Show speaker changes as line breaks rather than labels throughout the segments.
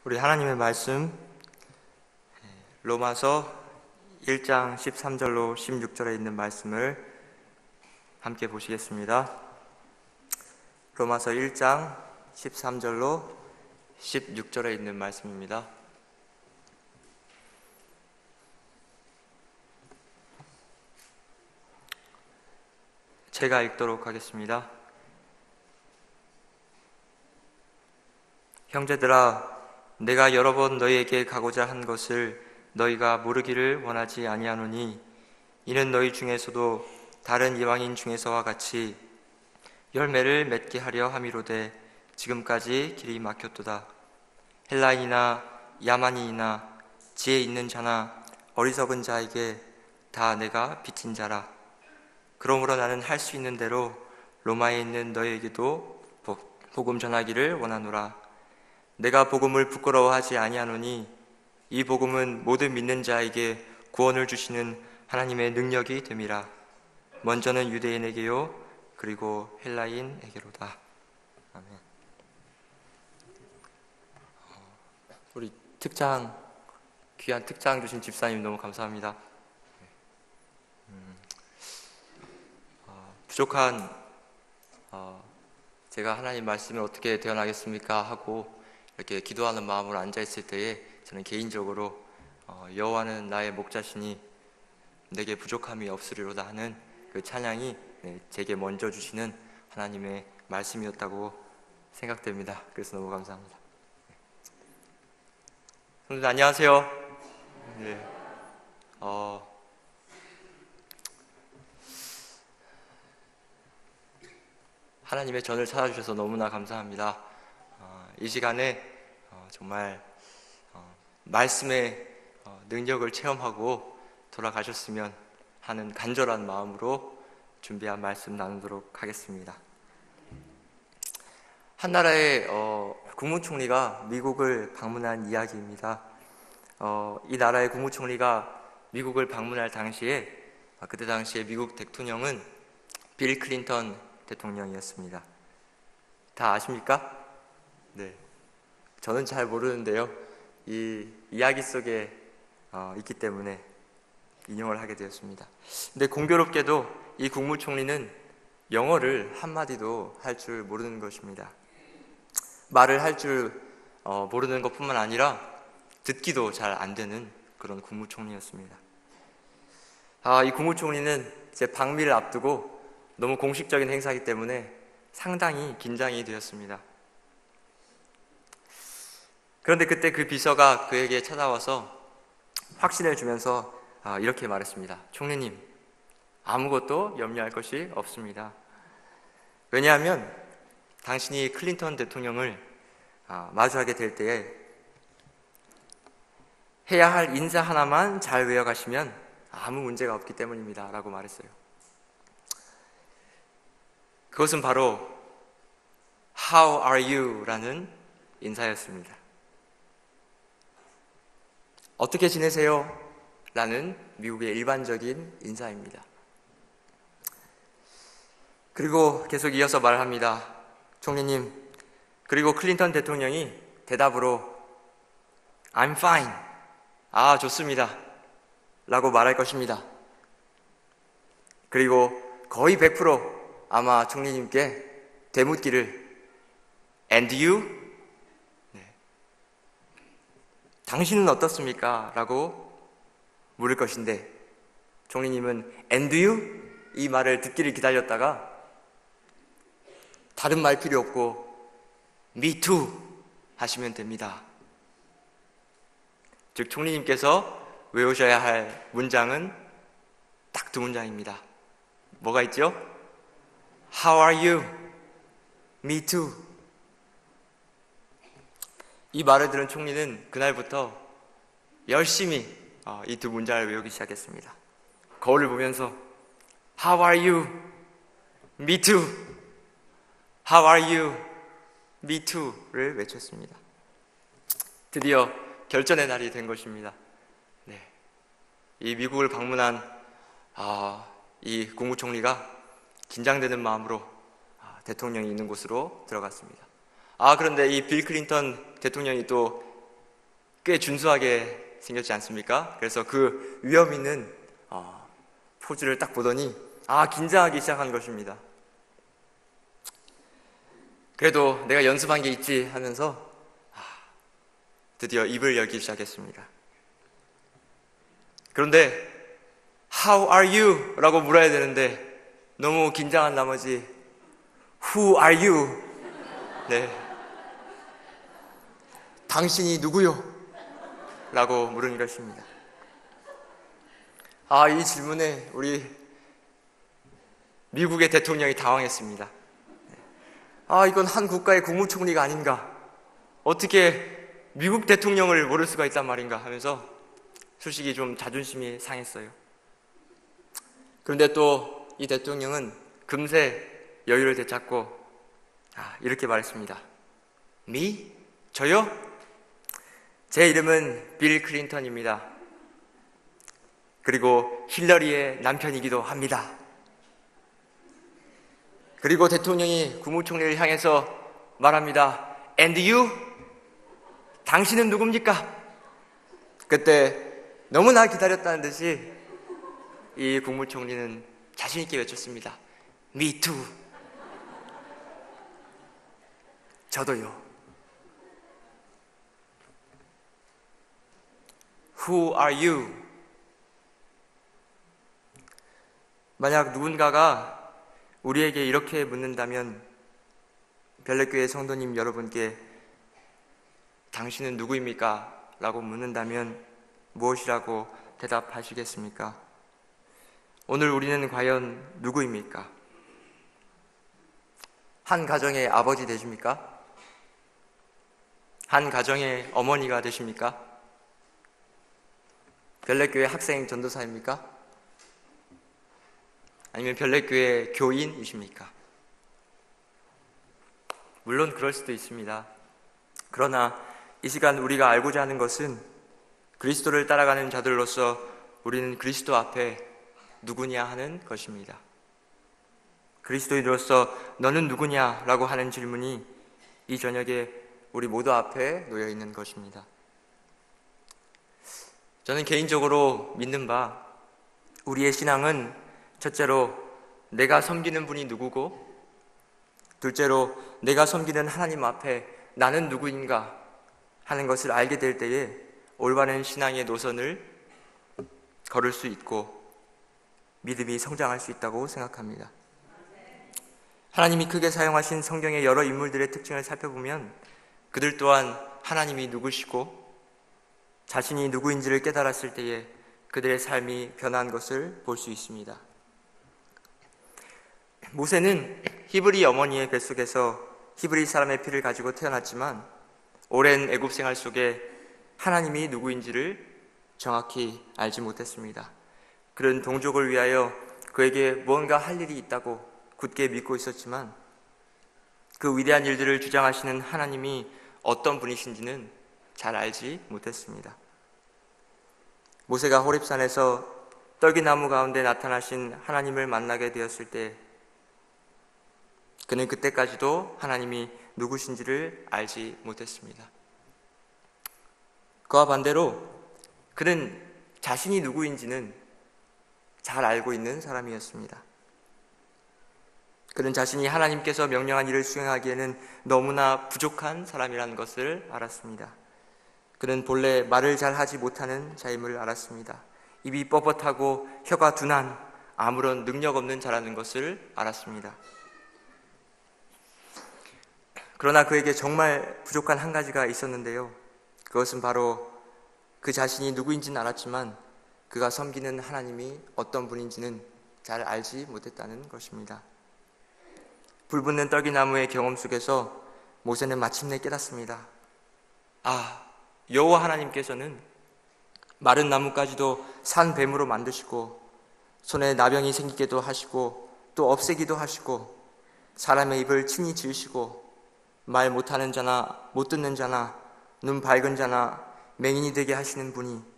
우리 하나님의 말씀 로마서 1장 13절로 16절에 있는 말씀을 함께 보시겠습니다. 로마서 1장 13절로 16절에 있는 말씀입니다. 제가 읽도록 하겠습니다. 형제들아, 내가 여러 번 너희에게 가고자 한 것을 너희가 모르기를 원하지 아니하노니, 이는 너희 중에서도 다른 이방인 중에서와 같이 열매를 맺게 하려 함이로되 지금까지 길이 막혔도다. 헬라인이나 야만인이나 지혜 있는 자나 어리석은 자에게 다 내가 빚진 자라. 그러므로 나는 할 수 있는 대로 로마에 있는 너희에게도 복음 전하기를 원하노라. 내가 복음을 부끄러워하지 아니하노니 이 복음은 모든 믿는 자에게 구원을 주시는 하나님의 능력이 됨이라. 먼저는 유대인에게요 그리고 헬라인에게로다. 아멘. 우리 귀한 특장 주신 집사님 너무 감사합니다. 부족한 제가 하나님 말씀을 어떻게 대언하겠습니까 하고 이렇게 기도하는 마음으로 앉아있을 때에 저는 개인적으로 여호와는 나의 목자시니 내게 부족함이 없으리로다 하는 그 찬양이 제게 먼저 주시는 하나님의 말씀이었다고 생각됩니다. 그래서 너무 감사합니다. 선생님 안녕하세요. 네. 하나님의 전을 찾아주셔서 너무나 감사합니다. 이 시간에 정말 말씀의 능력을 체험하고 돌아가셨으면 하는 간절한 마음으로 준비한 말씀 나누도록 하겠습니다. 한 나라의 국무총리가 미국을 방문한 이야기입니다. 이 나라의 국무총리가 미국을 방문할 당시에 그때 당시에 미국 대통령은 빌 클린턴 대통령이었습니다. 다 아십니까? 네, 저는 잘 모르는데요. 이 이야기 속에 있기 때문에 인용을 하게 되었습니다. 근데 공교롭게도 이 국무총리는 영어를 한마디도 할 줄 모르는 것입니다. 말을 할 줄 모르는 것뿐만 아니라 듣기도 잘 안 되는 그런 국무총리였습니다. 이 국무총리는 제 방미를 앞두고 너무 공식적인 행사이기 때문에 상당히 긴장이 되었습니다. 그런데 그때 그 비서가 그에게 찾아와서 확신을 주면서 이렇게 말했습니다. 총리님, 아무것도 염려할 것이 없습니다. 왜냐하면 당신이 클린턴 대통령을 마주하게 될 때에 해야 할 인사 하나만 잘 외워가시면 아무 문제가 없기 때문입니다 라고 말했어요. 그것은 바로 How are you? 라는 인사였습니다. 어떻게 지내세요? 라는 미국의 일반적인 인사입니다. 그리고 계속 이어서 말합니다. 총리님, 그리고 클린턴 대통령이 대답으로 I'm fine. 좋습니다. 라고 말할 것입니다. 그리고 거의 100% 아마 총리님께 되묻기를 And you? 당신은 어떻습니까? 라고 물을 것인데 총리님은 And you? 이 말을 듣기를 기다렸다가 다른 말 필요 없고 Me too 하시면 됩니다. 즉 총리님께서 외우셔야 할 문장은 딱 두 문장입니다. 뭐가 있죠? How are you? Me too. 이 말을 들은 총리는 그날부터 열심히 이 두 문장을 외우기 시작했습니다. 거울을 보면서 How are you? Me too. How are you? Me too를 외쳤습니다. 드디어 결전의 날이 된 것입니다. 네. 이 미국을 방문한 이 국무총리가 긴장되는 마음으로 대통령이 있는 곳으로 들어갔습니다. 그런데 이 빌 클린턴 대통령이 또 꽤 준수하게 생겼지 않습니까? 그래서 그 위험 있는 포즈를 딱 보더니 긴장하기 시작한 것입니다. 그래도 내가 연습한 게 있지 하면서 드디어 입을 열기 시작했습니다. 그런데 How are you? 라고 물어야 되는데 너무 긴장한 나머지 Who are you? 네, 당신이 누구요? 라고 물은 것입니다. 이 질문에 우리 미국의 대통령이 당황했습니다. 이건 한 국가의 국무총리가 아닌가? 어떻게 미국 대통령을 모를 수가 있단 말인가? 하면서 솔직히 좀 자존심이 상했어요. 그런데 또 이 대통령은 금세 여유를 되찾고 이렇게 말했습니다. Me? 저요? 제 이름은 빌 클린턴입니다. 그리고 힐러리의 남편이기도 합니다. 그리고 대통령이 국무총리를 향해서 말합니다. And you? 당신은 누굽니까? 그때 너무나 기다렸다는 듯이 이 국무총리는 자신있게 외쳤습니다. Me too. 저도요. Who are you? 만약 누군가가 우리에게 이렇게 묻는다면 별내교회 성도님 여러분께 당신은 누구입니까? 라고 묻는다면 무엇이라고 대답하시겠습니까? 오늘 우리는 과연 누구입니까? 한 가정의 아버지 되십니까? 한 가정의 어머니가 되십니까? 별내교회 학생 전도사입니까? 아니면 별내교회 교인이십니까? 물론 그럴 수도 있습니다. 그러나 이 시간 우리가 알고자 하는 것은 그리스도를 따라가는 자들로서 우리는 그리스도 앞에 누구냐 하는 것입니다. 그리스도인으로서 너는 누구냐? 라고 하는 질문이 이 저녁에 우리 모두 앞에 놓여 있는 것입니다. 저는 개인적으로 믿는 바 우리의 신앙은 첫째로 내가 섬기는 분이 누구고 둘째로 내가 섬기는 하나님 앞에 나는 누구인가 하는 것을 알게 될 때에 올바른 신앙의 노선을 걸을 수 있고 믿음이 성장할 수 있다고 생각합니다. 하나님이 크게 사용하신 성경의 여러 인물들의 특징을 살펴보면 그들 또한 하나님이 누구시고 자신이 누구인지를 깨달았을 때에 그들의 삶이 변한 것을 볼 수 있습니다. 모세는 히브리 어머니의 뱃속에서 히브리 사람의 피를 가지고 태어났지만 오랜 애굽 생활 속에 하나님이 누구인지를 정확히 알지 못했습니다. 그런 동족을 위하여 그에게 무언가 할 일이 있다고 굳게 믿고 있었지만 그 위대한 일들을 주장하시는 하나님이 어떤 분이신지는 잘 알지 못했습니다. 모세가 호렙산에서 떨기나무 가운데 나타나신 하나님을 만나게 되었을 때 그는 그때까지도 하나님이 누구신지를 알지 못했습니다. 그와 반대로 그는 자신이 누구인지는 잘 알고 있는 사람이었습니다. 그는 자신이 하나님께서 명령한 일을 수행하기에는 너무나 부족한 사람이라는 것을 알았습니다. 그는 본래 말을 잘 하지 못하는 자임을 알았습니다. 입이 뻣뻣하고 혀가 둔한 아무런 능력 없는 자라는 것을 알았습니다. 그러나 그에게 정말 부족한 한 가지가 있었는데요. 그것은 바로 그 자신이 누구인지는 알았지만 그가 섬기는 하나님이 어떤 분인지는 잘 알지 못했다는 것입니다. 불붙는 떨기나무의 경험 속에서 모세는 마침내 깨닫습니다. 여호와 하나님께서는 마른 나무까지도 산 뱀으로 만드시고 손에 나병이 생기게도 하시고 또 없애기도 하시고 사람의 입을 친히 지으시고 말 못하는 자나 못 듣는 자나 눈 밝은 자나 맹인이 되게 하시는 분이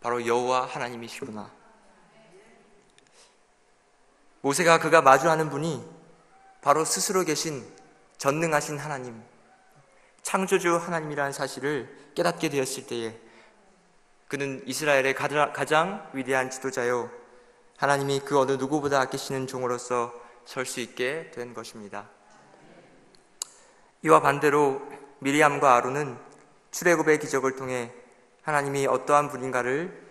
바로 여호와 하나님이시구나. 모세가 그가 마주하는 분이 바로 스스로 계신 전능하신 하나님, 창조주 하나님이라는 사실을 깨닫게 되었을 때에 그는 이스라엘의 가장 위대한 지도자요, 하나님이 그 어느 누구보다 아끼시는 종으로서 설 수 있게 된 것입니다. 이와 반대로 미리암과 아론은 출애굽의 기적을 통해 하나님이 어떠한 분인가를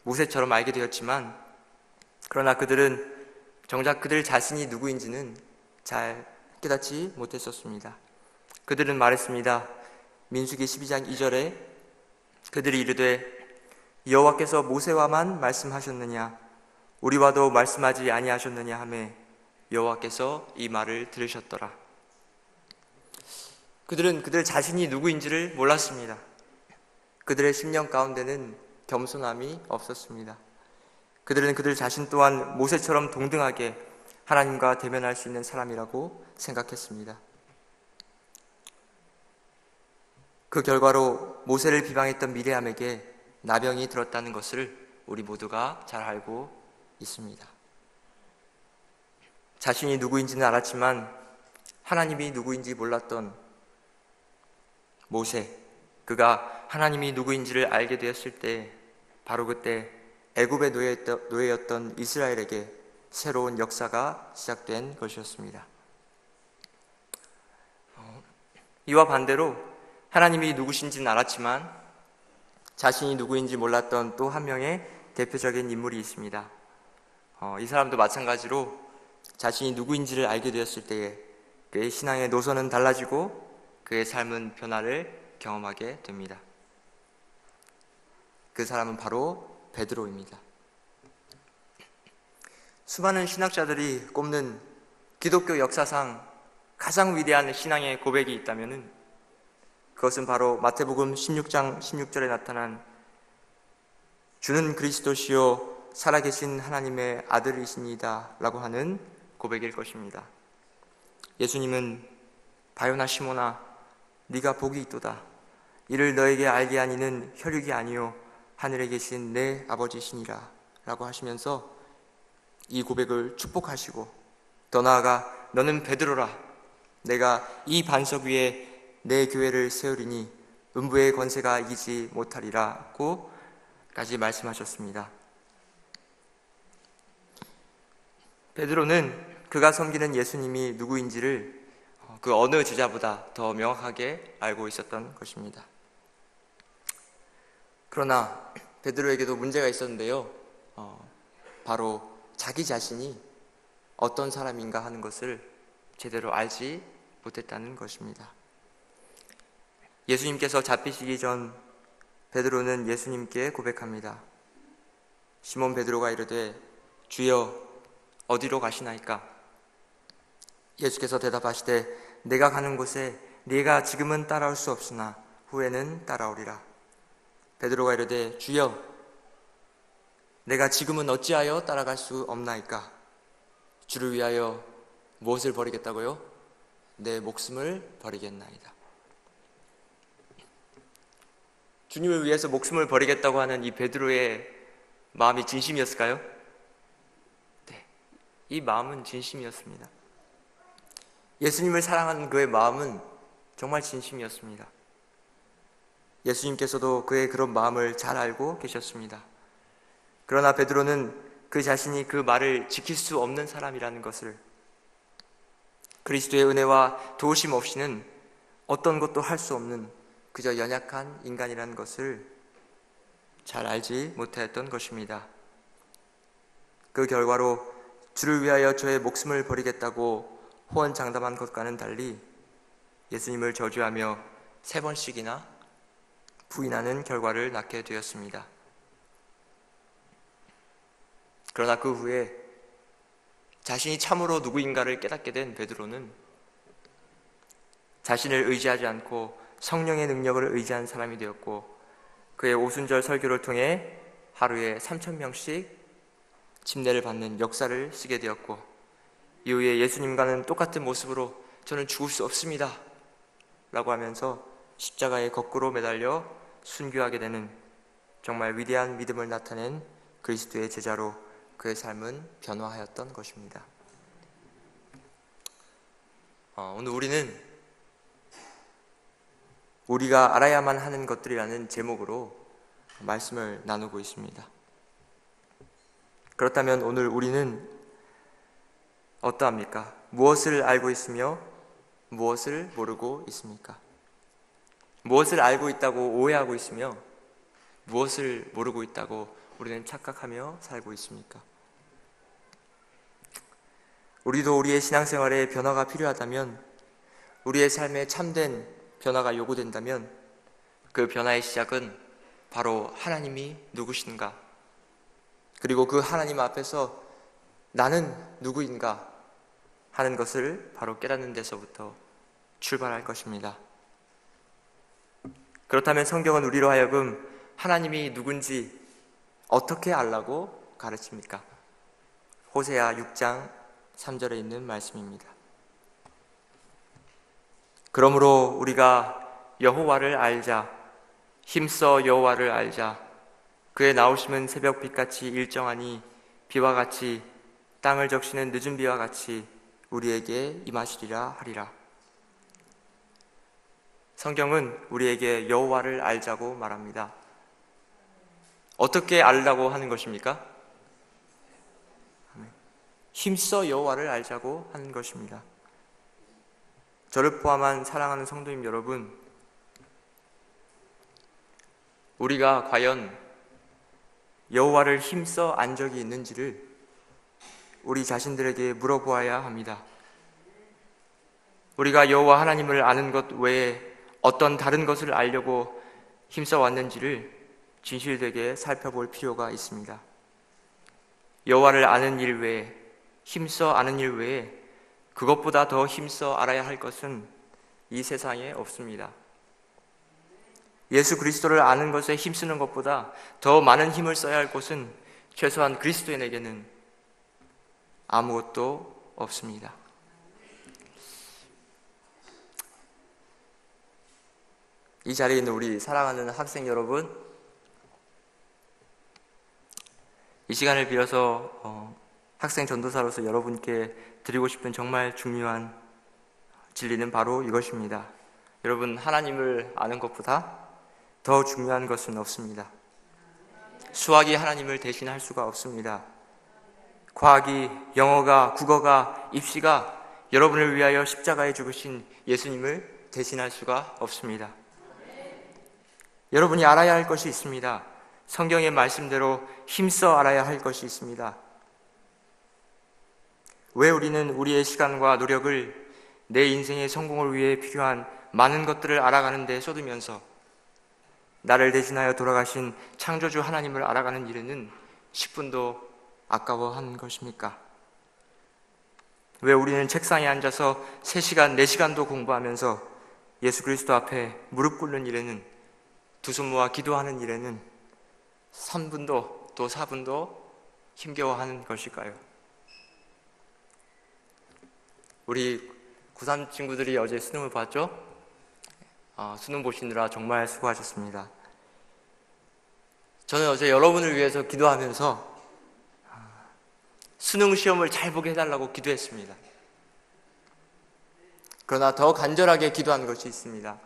모세처럼 알게 되었지만, 그러나 그들은 정작 그들 자신이 누구인지는 잘 깨닫지 못했었습니다. 그들은 말했습니다. 민수기 12장 2절에 그들이 이르되 여호와께서 모세와만 말씀하셨느냐 우리와도 말씀하지 아니하셨느냐 하며 여호와께서 이 말을 들으셨더라. 그들은 그들 자신이 누구인지를 몰랐습니다. 그들의 심령 가운데는 겸손함이 없었습니다. 그들은 그들 자신 또한 모세처럼 동등하게 하나님과 대면할 수 있는 사람이라고 생각했습니다. 그 결과로 모세를 비방했던 미리암에게 나병이 들었다는 것을 우리 모두가 잘 알고 있습니다. 자신이 누구인지는 알았지만 하나님이 누구인지 몰랐던 모세, 그가 하나님이 누구인지를 알게 되었을 때 바로 그때 애굽의 노예였던 이스라엘에게 새로운 역사가 시작된 것이었습니다. 이와 반대로 하나님이 누구신지는 알았지만 자신이 누구인지 몰랐던 또 한 명의 대표적인 인물이 있습니다. 이 사람도 마찬가지로 자신이 누구인지를 알게 되었을 때에 그의 신앙의 노선은 달라지고 그의 삶은 변화를 경험하게 됩니다. 그 사람은 바로 베드로입니다. 수많은 신학자들이 꼽는 기독교 역사상 가장 위대한 신앙의 고백이 있다면 그것은 바로 마태복음 16장 16절에 나타난 주는 그리스도시요 살아계신 하나님의 아들이시니이다 라고 하는 고백일 것입니다. 예수님은 바요나 시몬아 네가 복이 있도다. 이를 너에게 알게 하니는 혈육이 아니요 하늘에 계신 내 아버지시니라 라고 하시면서 이 고백을 축복하시고 더 나아가 너는 베드로라. 내가 이 반석 위에 내 교회를 세우리니 음부의 권세가 이기지 못하리라고 까지 말씀하셨습니다. 베드로는 그가 섬기는 예수님이 누구인지를 그 어느 제자보다 더 명확하게 알고 있었던 것입니다. 그러나 베드로에게도 문제가 있었는데요. 바로 자기 자신이 어떤 사람인가 하는 것을 제대로 알지 못했다는 것입니다. 예수님께서 잡히시기 전 베드로는 예수님께 고백합니다. 시몬 베드로가 이르되 주여 어디로 가시나이까? 예수께서 대답하시되 내가 가는 곳에 네가 지금은 따라올 수 없으나 후에는 따라오리라. 베드로가 이르되 주여 내가 지금은 어찌하여 따라갈 수 없나이까? 주를 위하여 무엇을 버리겠다고요? 내 목숨을 버리겠나이다. 주님을 위해서 목숨을 버리겠다고 하는 이 베드로의 마음이 진심이었을까요? 네, 이 마음은 진심이었습니다. 예수님을 사랑하는 그의 마음은 정말 진심이었습니다. 예수님께서도 그의 그런 마음을 잘 알고 계셨습니다. 그러나 베드로는 그 자신이 그 말을 지킬 수 없는 사람이라는 것을, 그리스도의 은혜와 도우심 없이는 어떤 것도 할 수 없는 그저 연약한 인간이라는 것을 잘 알지 못하였던 것입니다. 그 결과로 주를 위하여 저의 목숨을 버리겠다고 호언장담한 것과는 달리 예수님을 저주하며 3번씩이나 부인하는 결과를 낳게 되었습니다. 그러나 그 후에 자신이 참으로 누구인가를 깨닫게 된 베드로는 자신을 의지하지 않고 성령의 능력을 의지한 사람이 되었고, 그의 오순절 설교를 통해 하루에 3,000명씩 침례를 받는 역사를 쓰게 되었고, 이후에 예수님과는 똑같은 모습으로 저는 죽을 수 없습니다 라고 하면서 십자가에 거꾸로 매달려 순교하게 되는 정말 위대한 믿음을 나타낸 그리스도의 제자로 그의 삶은 변화하였던 것입니다. 오늘 우리는 우리가 알아야만 하는 것들이라는 제목으로 말씀을 나누고 있습니다. 그렇다면 오늘 우리는 어떠합니까? 무엇을 알고 있으며 무엇을 모르고 있습니까? 무엇을 알고 있다고 오해하고 있으며 무엇을 모르고 있다고 우리는 착각하며 살고 있습니까? 우리도 우리의 신앙생활에 변화가 필요하다면, 우리의 삶에 참된 변화가 요구된다면 그 변화의 시작은 바로 하나님이 누구신가, 그리고 그 하나님 앞에서 나는 누구인가 하는 것을 바로 깨닫는 데서부터 출발할 것입니다. 그렇다면 성경은 우리로 하여금 하나님이 누군지 어떻게 알라고 가르칩니까? 호세아 6장 3절에 있는 말씀입니다. 그러므로 우리가 여호와를 알자, 힘써 여호와를 알자. 그의 나오심은 새벽빛같이 일정하니 비와 같이 땅을 적시는 늦은 비와 같이 우리에게 임하시리라 하리라. 성경은 우리에게 여호와를 알자고 말합니다. 어떻게 알라고 하는 것입니까? 힘써 여호와를 알자고 하는 것입니다. 저를 포함한 사랑하는 성도님 여러분, 우리가 과연 여호와를 힘써 안 적이 있는지를 우리 자신들에게 물어보아야 합니다. 우리가 여호와 하나님을 아는 것 외에 어떤 다른 것을 알려고 힘써 왔는지를 진실되게 살펴볼 필요가 있습니다. 여호와를 아는 일 외에, 힘써 아는 일 외에 그것보다 더 힘써 알아야 할 것은 이 세상에 없습니다. 예수 그리스도를 아는 것에 힘쓰는 것보다 더 많은 힘을 써야 할 것은 최소한 그리스도인에게는 아무것도 없습니다. 이 자리에 있는 우리 사랑하는 학생 여러분, 이 시간을 빌어서 학생 전도사로서 여러분께 드리고 싶은 정말 중요한 진리는 바로 이것입니다. 여러분, 하나님을 아는 것보다 더 중요한 것은 없습니다. 수학이 하나님을 대신할 수가 없습니다. 과학이, 영어가, 국어가, 입시가 여러분을 위하여 십자가에 죽으신 예수님을 대신할 수가 없습니다. 여러분이 알아야 할 것이 있습니다. 성경의 말씀대로 힘써 알아야 할 것이 있습니다. 왜 우리는 우리의 시간과 노력을 내 인생의 성공을 위해 필요한 많은 것들을 알아가는 데 쏟으면서 나를 대신하여 돌아가신 창조주 하나님을 알아가는 일에는 10분도 아까워하는 것입니까? 왜 우리는 책상에 앉아서 3시간, 4시간도 공부하면서 예수 그리스도 앞에 무릎 꿇는 일에는, 두 손 모아 기도하는 일에는 3분도 또 4분도 힘겨워하는 것일까요? 우리 고3 친구들이 어제 수능을 봤죠? 수능 보시느라 정말 수고하셨습니다. 저는 어제 여러분을 위해서 기도하면서 수능 시험을 잘 보게 해달라고 기도했습니다. 그러나 더 간절하게 기도한 것이 있습니다.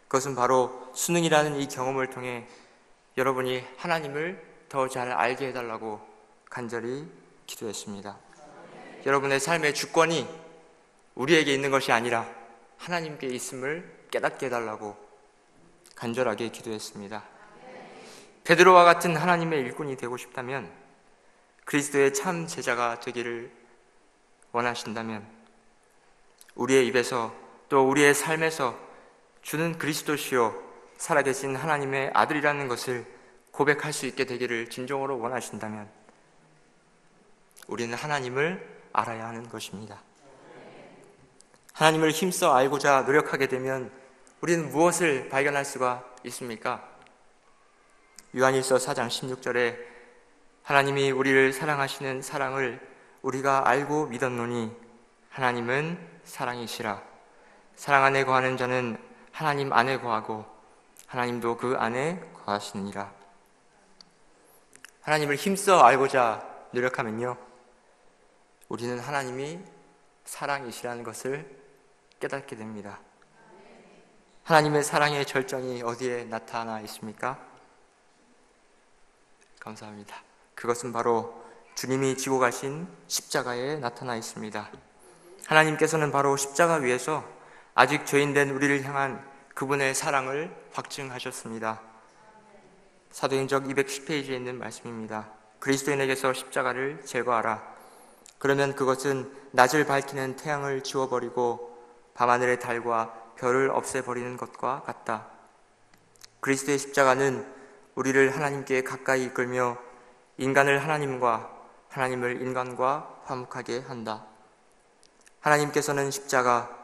그것은 바로 수능이라는 이 경험을 통해 여러분이 하나님을 더 잘 알게 해달라고 간절히 기도했습니다. 여러분의 삶의 주권이 우리에게 있는 것이 아니라 하나님께 있음을 깨닫게 해달라고 간절하게 기도했습니다. 베드로와 같은 하나님의 일꾼이 되고 싶다면, 그리스도의 참 제자가 되기를 원하신다면, 우리의 입에서 또 우리의 삶에서 주는 그리스도시요 살아계신 하나님의 아들이라는 것을 고백할 수 있게 되기를 진정으로 원하신다면 우리는 하나님을 알아야 하는 것입니다. 하나님을 힘써 알고자 노력하게 되면 우리는 무엇을 발견할 수가 있습니까? 요한일서 4장 16절에 하나님이 우리를 사랑하시는 사랑을 우리가 알고 믿었노니 하나님은 사랑이시라. 사랑 안에 거하는 자는 하나님 안에 거하고 하나님도 그 안에 거하시느니라. 하나님을 힘써 알고자 노력하면요, 우리는 하나님이 사랑이시라는 것을 깨닫게 됩니다. 하나님의 사랑의 절정이 어디에 나타나 있습니까? 감사합니다. 그것은 바로 주님이 지고 가신 십자가에 나타나 있습니다. 하나님께서는 바로 십자가 위에서 아직 죄인된 우리를 향한 그분의 사랑을 확증하셨습니다. 사도행전 210페이지에 있는 말씀입니다. 그리스도인에게서 십자가를 제거하라. 그러면 그것은 낮을 밝히는 태양을 지워버리고 밤하늘의 달과 별을 없애버리는 것과 같다. 그리스도의 십자가는 우리를 하나님께 가까이 이끌며 인간을 하나님과 하나님을 인간과 화목하게 한다. 하나님께서는 십자가,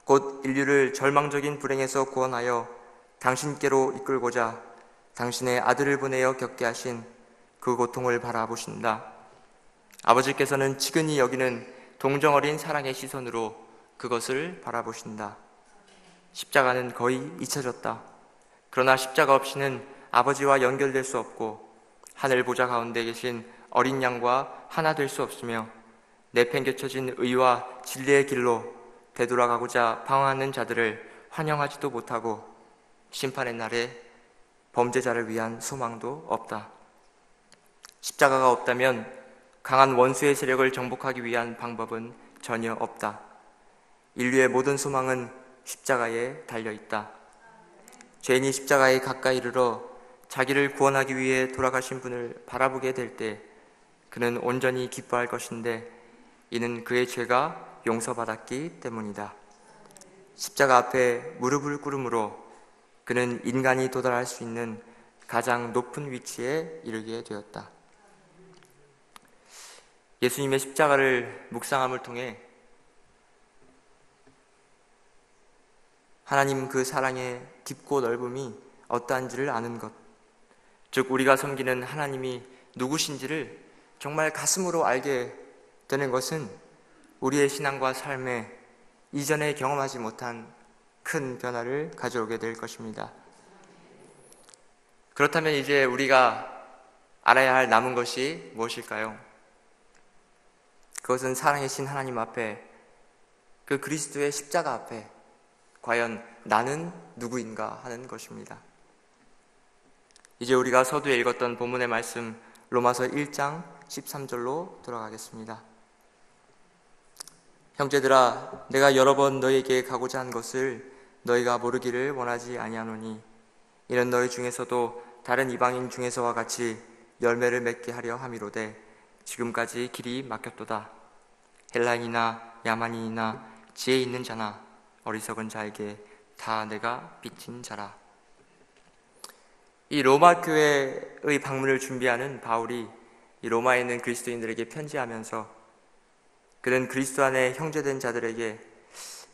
곧 인류를 절망적인 불행에서 구원하여 당신께로 이끌고자 당신의 아들을 보내어 겪게 하신 그 고통을 바라보신다. 아버지께서는 지근히 여기는 동정어린 사랑의 시선으로 그것을 바라보신다. 십자가는 거의 잊혀졌다. 그러나 십자가 없이는 아버지와 연결될 수 없고 하늘 보좌 가운데 계신 어린 양과 하나 될 수 없으며 내팽개쳐진 의와 진리의 길로 되돌아가고자 방황하는 자들을 환영하지도 못하고 심판의 날에 범죄자를 위한 소망도 없다. 십자가가 없다면 강한 원수의 세력을 정복하기 위한 방법은 전혀 없다. 인류의 모든 소망은 십자가에 달려있다. 죄인이 십자가에 가까이 이르러 자기를 구원하기 위해 돌아가신 분을 바라보게 될 때 그는 온전히 기뻐할 것인데 이는 그의 죄가 용서받았기 때문이다. 십자가 앞에 무릎을 꿇음으로 그는 인간이 도달할 수 있는 가장 높은 위치에 이르게 되었다. 예수님의 십자가를 묵상함을 통해 하나님 그 사랑의 깊고 넓음이 어떠한지를 아는 것, 즉 우리가 섬기는 하나님이 누구신지를 정말 가슴으로 알게 되는 것은 우리의 신앙과 삶에 이전에 경험하지 못한 큰 변화를 가져오게 될 것입니다. 그렇다면 이제 우리가 알아야 할 남은 것이 무엇일까요? 그것은 사랑의 신 하나님 앞에, 그 그리스도의 십자가 앞에 과연 나는 누구인가 하는 것입니다. 이제 우리가 서두에 읽었던 본문의 말씀 로마서 1장 13절로 돌아가겠습니다. 형제들아, 내가 여러 번 너희에게 가고자 한 것을 너희가 모르기를 원하지 아니하노니 이는 너희 중에서도 다른 이방인 중에서와 같이 열매를 맺게 하려 함이로되 지금까지 길이 막혔도다. 헬라인이나 야만인이나 지혜 있는 자나 어리석은 자에게 다 내가 빚진 자라. 이 로마 교회의 방문을 준비하는 바울이 이 로마에 있는 그리스도인들에게 편지하면서 그는 그리스도 안에 형제된 자들에게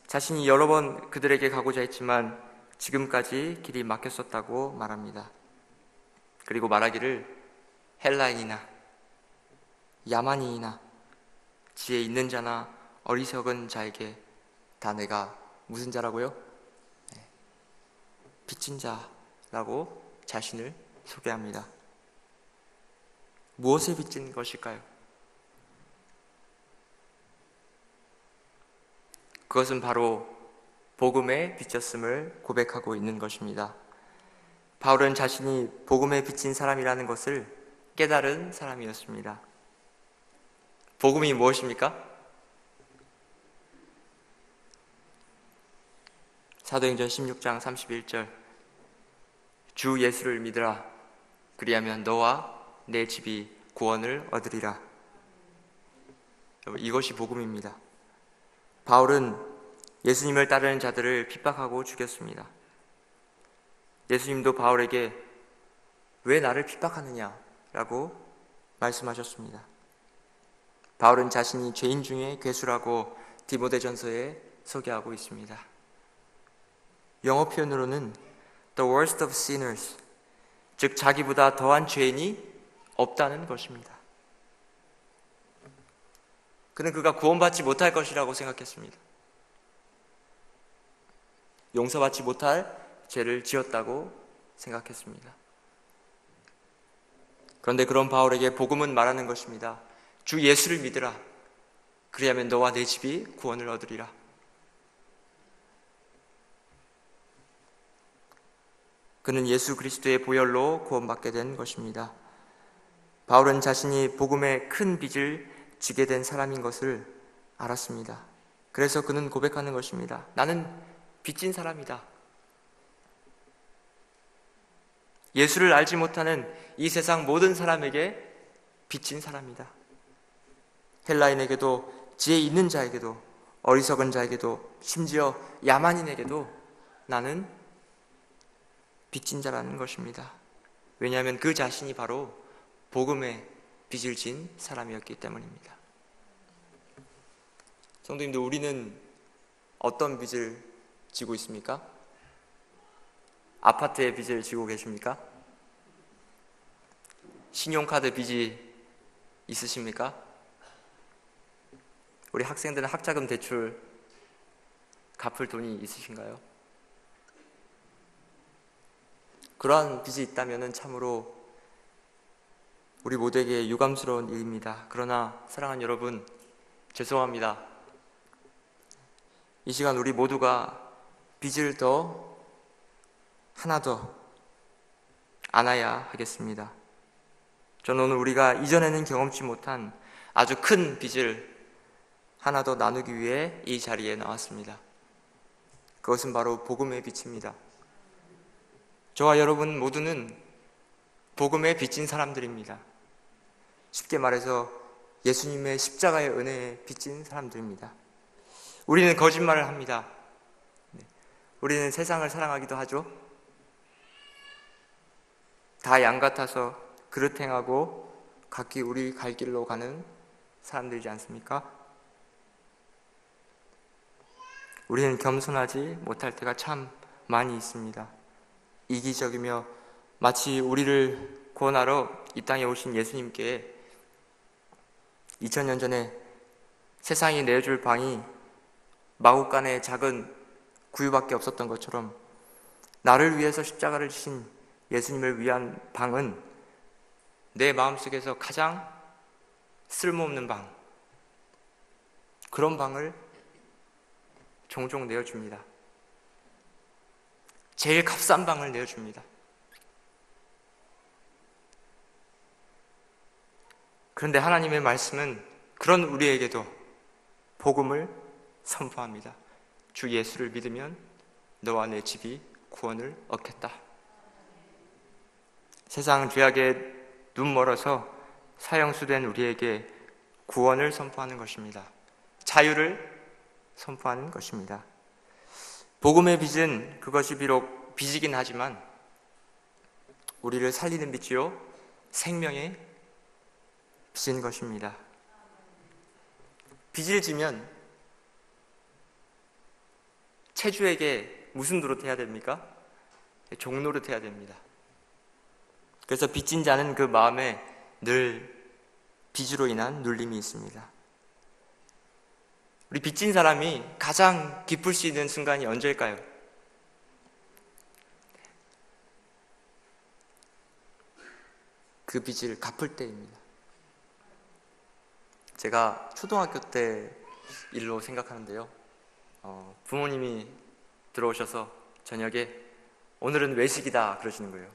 자신이 여러 번 그들에게 가고자 했지만 지금까지 길이 막혔었다고 말합니다. 그리고 말하기를 헬라인이나 야만인이나 지혜 있는 자나 어리석은 자에게 다 내가 무슨 자라고요? 빚진 자라고 자신을 소개합니다. 무엇에 빚진 것일까요? 그것은 바로 복음에 빚졌음을 고백하고 있는 것입니다. 바울은 자신이 복음에 빚진 사람이라는 것을 깨달은 사람이었습니다. 복음이 무엇입니까? 사도행전 16장 31절, 주 예수를 믿으라. 그리하면 너와 내 집이 구원을 얻으리라. 이것이 복음입니다. 바울은 예수님을 따르는 자들을 핍박하고 죽였습니다. 예수님도 바울에게 왜 나를 핍박하느냐 라고 말씀하셨습니다. 바울은 자신이 죄인 중에 괴수라고 디모데전서에 소개하고 있습니다. 영어 표현으로는 the worst of sinners, 즉 자기보다 더한 죄인이 없다는 것입니다. 그는 그가 구원받지 못할 것이라고 생각했습니다. 용서받지 못할 죄를 지었다고 생각했습니다. 그런데 그런 바울에게 복음은 말하는 것입니다. 주 예수를 믿으라. 그리하면 너와 내 집이 구원을 얻으리라. 그는 예수 그리스도의 보혈로 구원받게 된 것입니다. 바울은 자신이 복음의 큰 빚을 지게 된 사람인 것을 알았습니다. 그래서 그는 고백하는 것입니다. 나는 빚진 사람이다. 예수를 알지 못하는 이 세상 모든 사람에게 빚진 사람이다. 헬라인에게도, 지혜 있는 자에게도, 어리석은 자에게도, 심지어 야만인에게도 나는 빚진 자라는 것입니다. 왜냐하면 그 자신이 바로 복음의 빚을 진 사람이었기 때문입니다. 성도님들, 우리는 어떤 빚을 지고 있습니까? 아파트의 빚을 지고 계십니까? 신용카드 빚이 있으십니까? 우리 학생들은 학자금 대출 갚을 돈이 있으신가요? 그러한 빚이 있다면 참으로 우리 모두에게 유감스러운 일입니다. 그러나 사랑하는 여러분, 죄송합니다. 이 시간 우리 모두가 빚을 하나 더 안아야 하겠습니다. 저는 오늘 우리가 이전에는 경험치 못한 아주 큰 빚을 하나 더 나누기 위해 이 자리에 나왔습니다. 그것은 바로 복음의 빚입니다. 저와 여러분 모두는 복음에 빚진 사람들입니다. 쉽게 말해서 예수님의 십자가의 은혜에 빚진 사람들입니다. 우리는 거짓말을 합니다. 우리는 세상을 사랑하기도 하죠. 다 양 같아서 그릇 행하고 각기 우리 갈 길로 가는 사람들이지 않습니까? 우리는 겸손하지 못할 때가 참 많이 있습니다. 이기적이며 마치 우리를 구원하러 이 땅에 오신 예수님께 2000년 전에 세상이 내줄 방이 마구간의 작은 구유밖에 없었던 것처럼 나를 위해서 십자가를 지신 예수님을 위한 방은 내 마음속에서 가장 쓸모없는 방, 그런 방을 종종 내어줍니다. 제일 값싼 방을 내어줍니다. 그런데 하나님의 말씀은 그런 우리에게도 복음을 선포합니다. 주 예수를 믿으면 너와 내 집이 구원을 얻겠다. 세상 죄악에 눈 멀어서 사형수된 우리에게 구원을 선포하는 것입니다. 자유를 선포하는 것입니다. 복음의 빚은 그것이 비록 빚이긴 하지만 우리를 살리는 빚이요 생명의 빚인 것입니다. 빚을 지면 채주에게 무슨 노릇해야 됩니까? 종노릇해야 됩니다. 그래서 빚진 자는 그 마음에 늘 빚으로 인한 눌림이 있습니다. 우리 빚진 사람이 가장 기쁠 수 있는 순간이 언제일까요? 그 빚을 갚을 때입니다. 제가 초등학교 때 일로 생각하는데요. 부모님이 들어오셔서 저녁에 오늘은 외식이다 그러시는 거예요.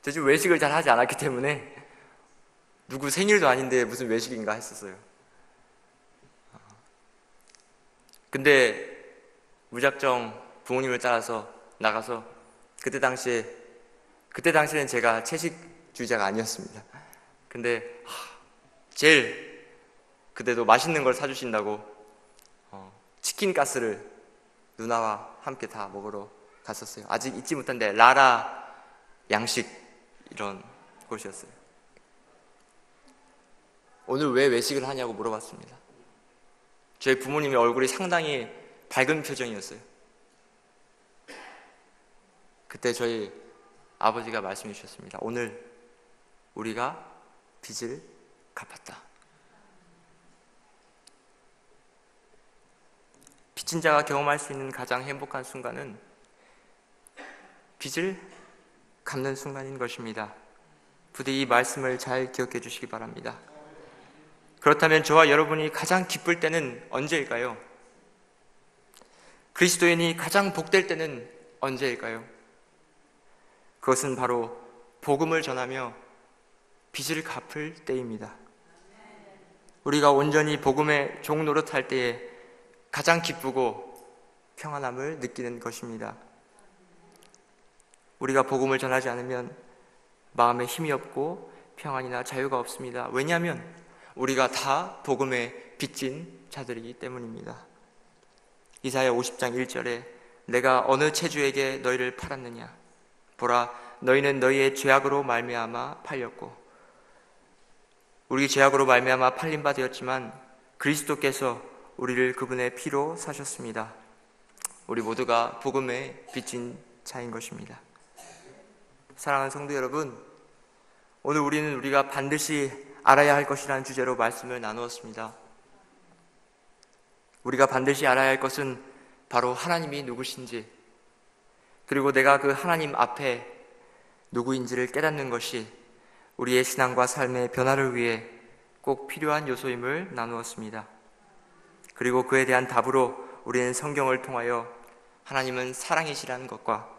저 집 외식을 잘 하지 않았기 때문에 누구 생일도 아닌데 무슨 외식인가 했었어요. 근데 무작정 부모님을 따라서 나가서 그때 당시에는 제가 채식주의자가 아니었습니다. 근데 제일 그때도 맛있는 걸 사주신다고 치킨 가스를 누나와 함께 다 먹으러 갔었어요. 아직 잊지 못한데 라라 양식 이런 곳이었어요. 오늘 왜 외식을 하냐고 물어봤습니다. 저희 부모님의 얼굴이 상당히 밝은 표정이었어요. 그때 저희 아버지가 말씀해 주셨습니다. 오늘 우리가 빚을 갚았다. 빚진 자가 경험할 수 있는 가장 행복한 순간은 빚을 갚는 순간인 것입니다. 부디 이 말씀을 잘 기억해 주시기 바랍니다. 그렇다면 저와 여러분이 가장 기쁠 때는 언제일까요? 그리스도인이 가장 복될 때는 언제일까요? 그것은 바로 복음을 전하며 빚을 갚을 때입니다. 우리가 온전히 복음의 종 노릇할 때에 가장 기쁘고 평안함을 느끼는 것입니다. 우리가 복음을 전하지 않으면 마음에 힘이 없고 평안이나 자유가 없습니다. 왜냐하면 우리가 다 복음에 빚진 자들이기 때문입니다. 이사야 50장 1절에 내가 어느 체주에게 너희를 팔았느냐? 보라, 너희는 너희의 죄악으로 말미암아 팔렸고, 우리 죄악으로 말미암아 팔린 바 되었지만 그리스도께서 우리를 그분의 피로 사셨습니다. 우리 모두가 복음에 빚진 자인 것입니다. 사랑하는 성도 여러분, 오늘 우리는 우리가 반드시 알아야 할 것이라는 주제로 말씀을 나누었습니다. 우리가 반드시 알아야 할 것은 바로 하나님이 누구신지, 그리고 내가 그 하나님 앞에 누구인지를 깨닫는 것이 우리의 신앙과 삶의 변화를 위해 꼭 필요한 요소임을 나누었습니다. 그리고 그에 대한 답으로 우리는 성경을 통하여 하나님은 사랑이시라는 것과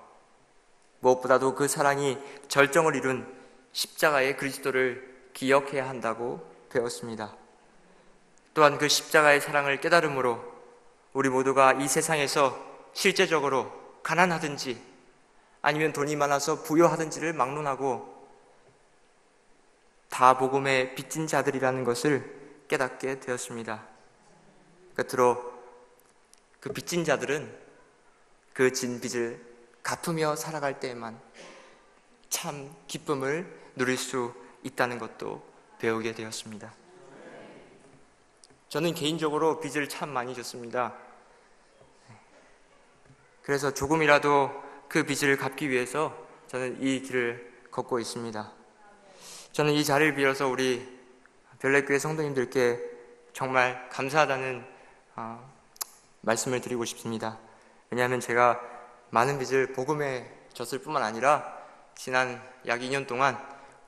무엇보다도 그 사랑이 절정을 이룬 십자가의 그리스도를 기억해야 한다고 배웠습니다. 또한 그 십자가의 사랑을 깨달음으로 우리 모두가 이 세상에서 실제적으로 가난하든지 아니면 돈이 많아서 부유하든지를 막론하고 다 복음에 빚진 자들이라는 것을 깨닫게 되었습니다. 끝으로 그 빚진 자들은 그 진 빚을 갚으며 살아갈 때에만 참 기쁨을 누릴 수 있다는 것도 배우게 되었습니다. 저는 개인적으로 빚을 참 많이 졌습니다. 그래서 조금이라도 그 빚을 갚기 위해서 저는 이 길을 걷고 있습니다. 저는 이 자리를 빌어서 우리 별내교회 성도님들께 정말 감사하다는 말씀을 드리고 싶습니다. 왜냐하면 제가 많은 빚을 복음에 졌을 뿐만 아니라 지난 약 2년 동안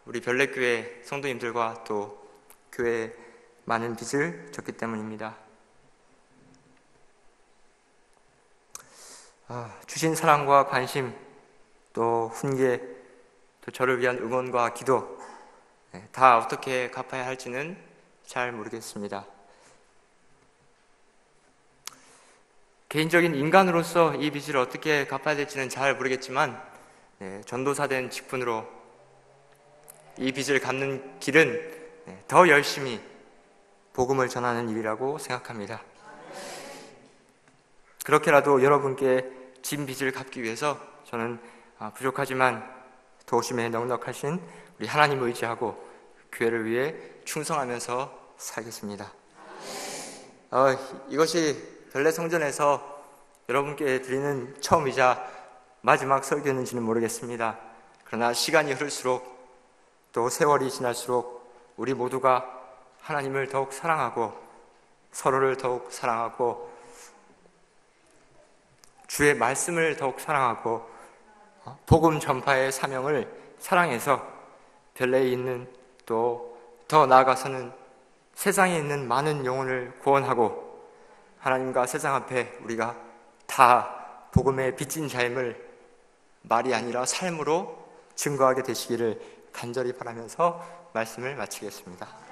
우리 별내교회 성도님들과 또 교회에 많은 빚을 졌기 때문입니다. 주신 사랑과 관심, 또 훈계, 또 저를 위한 응원과 기도, 다 어떻게 갚아야 할지는 잘 모르겠습니다. 개인적인 인간으로서 이 빚을 어떻게 갚아야 될지는 잘 모르겠지만 전도사된 직분으로 이 빚을 갚는 길은 더 열심히 복음을 전하는 일이라고 생각합니다. 그렇게라도 여러분께 진 빚을 갚기 위해서 저는 부족하지만 도심에 넉넉하신 우리 하나님을 의지하고 교회를 위해 충성하면서 살겠습니다. 이것이 별내 성전에서 여러분께 드리는 처음이자 마지막 설교였는지는 모르겠습니다. 그러나 시간이 흐를수록 또 세월이 지날수록 우리 모두가 하나님을 더욱 사랑하고 서로를 더욱 사랑하고 주의 말씀을 더욱 사랑하고 복음 전파의 사명을 사랑해서 별내에 있는 또 더 나아가서는 세상에 있는 많은 영혼을 구원하고 하나님과 세상 앞에 우리가 다 복음의 빚진 자임을 말이 아니라 삶으로 증거하게 되시기를 간절히 바라면서 말씀을 마치겠습니다.